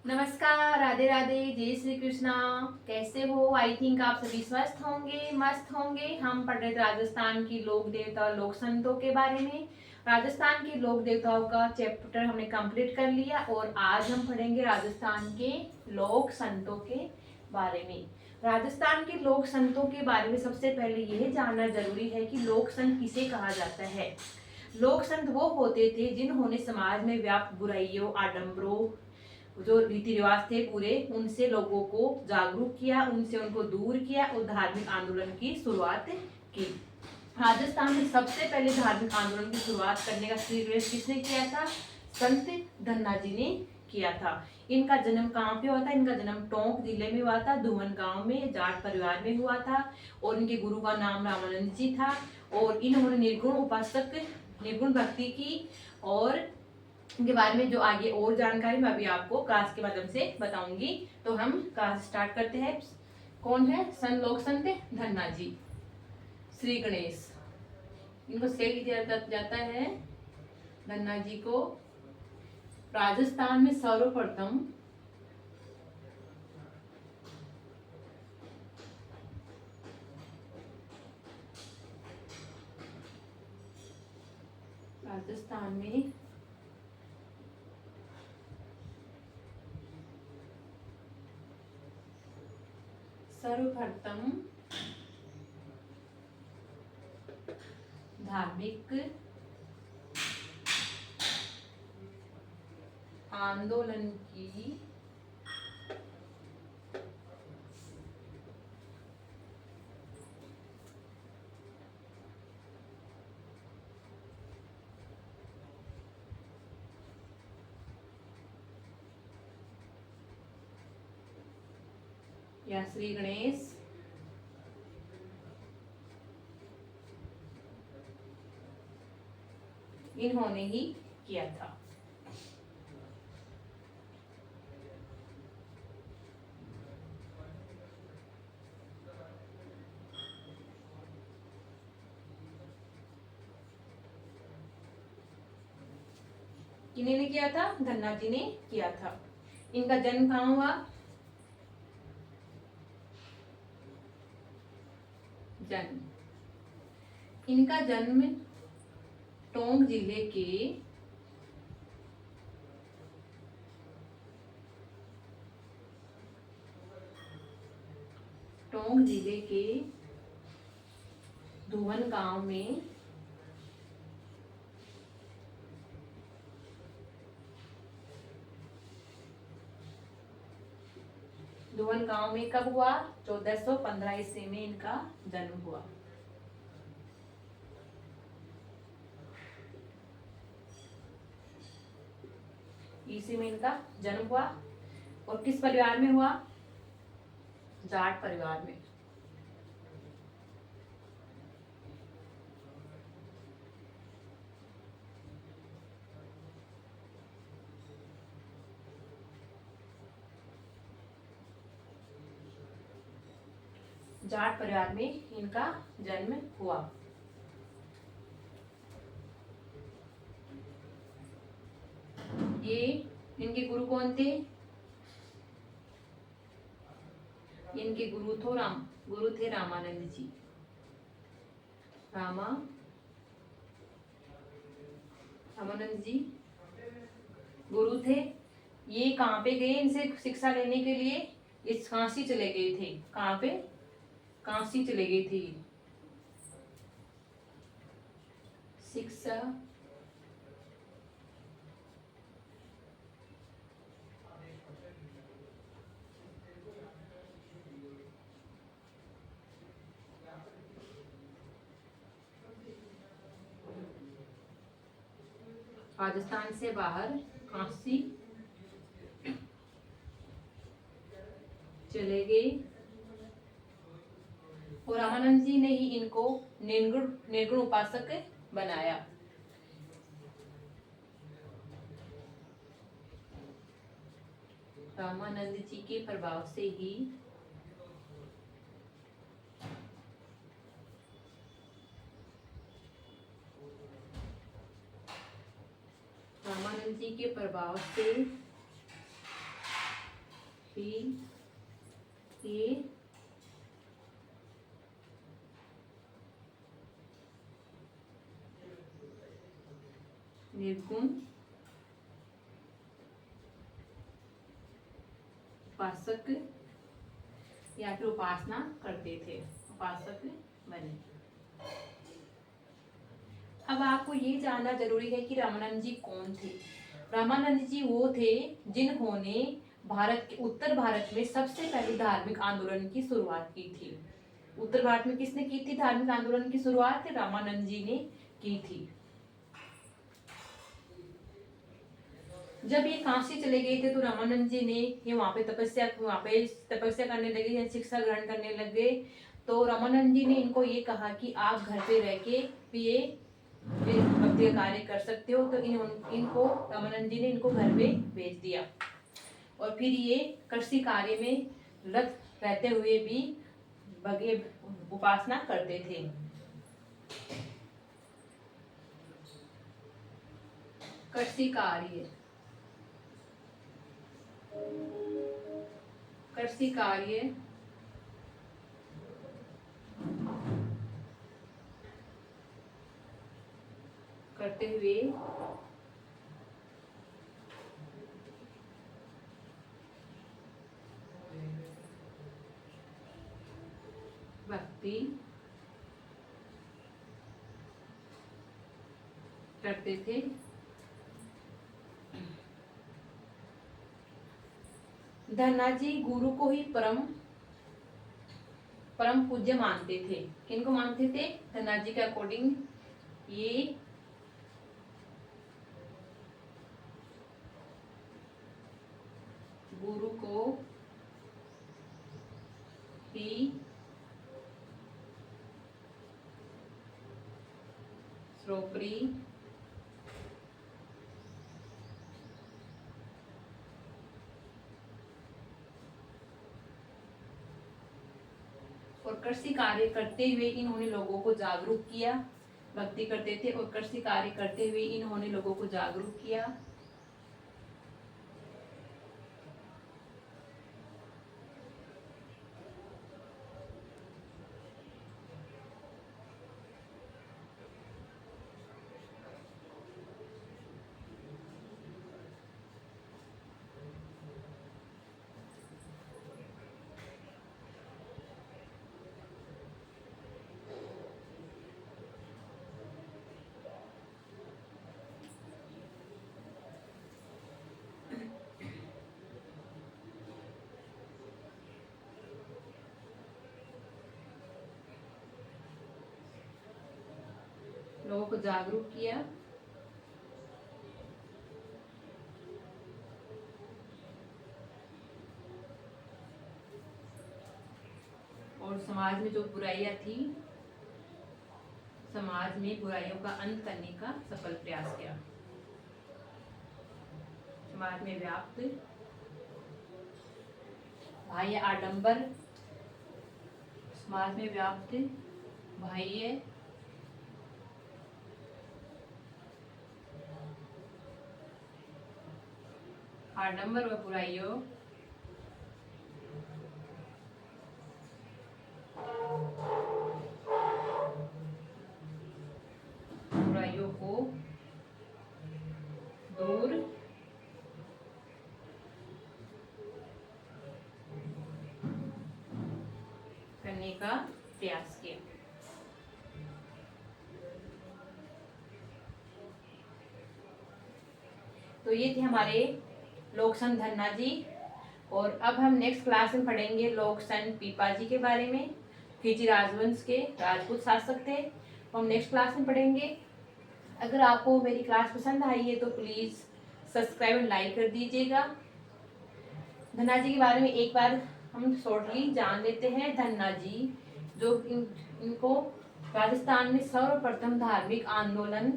नमस्कार, राधे राधे, जय श्री कृष्णा। कैसे हो? आई थिंक आप सभी स्वस्थ होंगे, मस्त होंगे। हम पढ़ रहे थे राजस्थान की लोक देवता और लोक संतों के बारे में। राजस्थान के लोक देवताओं का चैप्टर हमने कंप्लीट कर लिया और आज हम पढ़ेंगे राजस्थान के लोक संतों के बारे में। राजस्थान के लोक संतों के बारे में सबसे पहले यह जानना जरूरी है कि लोक संत किसे कहा जाता है। लोक संत वो होते थे जिन्होंने समाज में व्याप्त बुराइयों, आडंबरों, जो रीति रिवाज थे पूरे, उनसे लोगों को जागरूक किया, उनसे उनको दूर किया और धार्मिक आंदोलन की शुरुआत की। राजस्थान में सबसे पहले धार्मिक आंदोलन की शुरुआत करने का श्रीगणेश किसने किया था? संत धन्ना जी ने किया था। इनका जन्म कहाँ पे हुआ था? इनका जन्म टोंक जिले में हुआ था, धुवन गांव में, जाट परिवार में हुआ था। और इनके गुरु का नाम रामानंद जी था और इन्होंने निर्गुण उपासक, निर्गुण भक्ति की। और इनके बारे में जो आगे और जानकारी मैं अभी आपको क्लास के माध्यम से बताऊंगी। तो हम क्लास स्टार्ट करते हैं। कौन है? लोक संत धन्ना जी, श्री गणेश, इनको श्रेय दिया जाता है धन्ना जी को। राजस्थान में सर्वप्रथम राजस्थान में सर्वप्रथम धार्मिक आंदोलन की या श्री गणेश इन्होंने ही किया था। किन्होंने किया था? धन्ना जी ने किया था। इनका जन्म कहाँ हुआ? जन्म इनका जन्म टोंक जिले के धुवन गांव में कब हुआ? 1415 ईस्वी में इनका जन्म हुआ। ईस्वी में इनका जन्म हुआ। और किस परिवार में हुआ? जाट परिवार में। जाट परिवार में इनका जन्म हुआ। ये इनके गुरु कौन थे? इनके गुरु थे रामानंद जी। रामानंद जी गुरु थे। ये कहाँ पे गए इनसे शिक्षा लेने के लिए? इस काशी चले गए थे। कहाँ पे? काशी चले गए थे शिक्षा राजस्थान से बाहर काशी चले गए। और रामानंद जी ने ही इनको निर्गुण उपासक बनाया। रामानंद जी के प्रभाव से ही रामानंद जी के प्रभाव से पी ए निर्गुण उपासक या फिर उपासना करते थे, उपासक बने। अब आपको ये जानना जरूरी है कि रामानंद जी कौन थे। रामानंद जी वो थे जिन्होंने भारत के उत्तर भारत में सबसे पहले धार्मिक आंदोलन की शुरुआत की थी। उत्तर भारत में किसने की थी धार्मिक आंदोलन की शुरुआत? रामानंद जी ने की थी। जब ये काशी चले गए थे तो रामानंद जी ने ये वहाँ पे तपस्या करने लगे, शिक्षा ग्रहण करने लगे। तो रामानंद जी ने इनको ये कहा कि आप घर पे रह के भी ये भक्ति कार्य कर सकते हो। तो इनको रामानंद जी ने इनको घर पे भेज दिया और फिर ये कृषि कार्य में लग रहते हुए भी भगवान उपासना करते थे। कृषि कार्य करते हुए भक्ति करते थे। धन्ना जी गुरु को ही परम पूज्य मानते थे। किनको मानते थे? धन्ना जी के अकॉर्डिंग ये गुरु को ही सर्वोपरि और कृषि कार्य करते हुए इन्होंने लोगों को जागरूक किया। भक्ति करते थे और कृषि कार्य करते हुए इन्होंने लोगों को जागरूक किया। लोगों को जागरूक किया। और समाज में जो बुराइयां थी, समाज में बुराइयों का अंत करने का सफल प्रयास किया। समाज में व्याप्त बाह्य आडंबर, समाज में व्याप्त बाह्य आडंबर व बुराइयों को दूर करने का प्रयास किया। तो ये थे हमारे लोकसन धन्ना जी। और अब हम नेक्स्ट क्लास में पढ़ेंगे लोकसन पीपा जी के बारे में। खिजी राजवंश के राजपूत शासक थे, तो हम नेक्स्ट क्लास में पढ़ेंगे। अगर आपको मेरी क्लास पसंद आई है तो प्लीज़ सब्सक्राइब एंड लाइक कर दीजिएगा। धन्ना जी के बारे में एक बार हम शॉर्टली जान लेते हैं। धन्ना जी जो इनको राजस्थान में सर्वप्रथम धार्मिक आंदोलन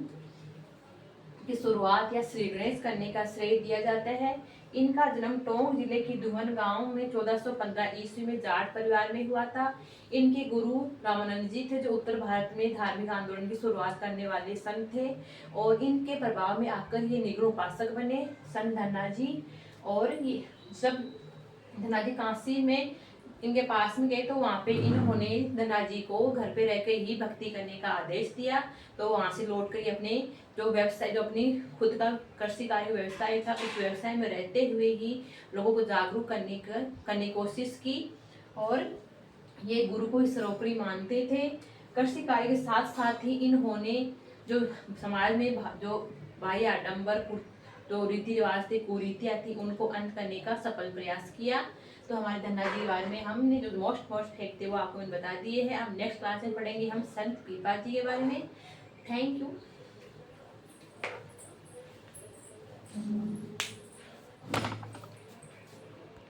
की शुरुआत या श्री गणेश करने का श्रेय दिया जाता है। इनका जन्म टोंक जिले के दुहन गांव में 1415 ईस्वी में जाट परिवार में हुआ था। इनके गुरु रामानंद जी थे जो उत्तर भारत में धार्मिक आंदोलन की शुरुआत करने वाले संत थे और इनके प्रभाव में आकर ये निगुण उपासक बने संत धन्ना जी। और ये सब धनराज जी काशी में इनके पास में गए तो वहाँ पे इन्होंने धनराज जी को घर पे रह के ही भक्ति करने का आदेश दिया। तो वहाँ से लौट कर अपने जो व्यवसाय, जो अपनी खुद का कृषि कार्य व्यवसाय था, उस व्यवसाय में रहते हुए ही लोगों को जागरूक करने की कोशिश की। और ये गुरु को सर्वोपरि मानते थे। कृषि कार्य के साथ साथ ही इन्होंने जो समाज में जो बाह्य आडंबर, जो रीति रिवाज थे, कुरीतियाँ थी, उनको अंत करने का सफल प्रयास किया। तो हमारे धनराज जी के बारे में हमने जो मोस्ट फैक्ट थे वो आपको मैंने बता दिए हैं। अब नेक्स्ट क्लास में पढ़ेंगे हम संत पीपा जी के बारे में। Thank you.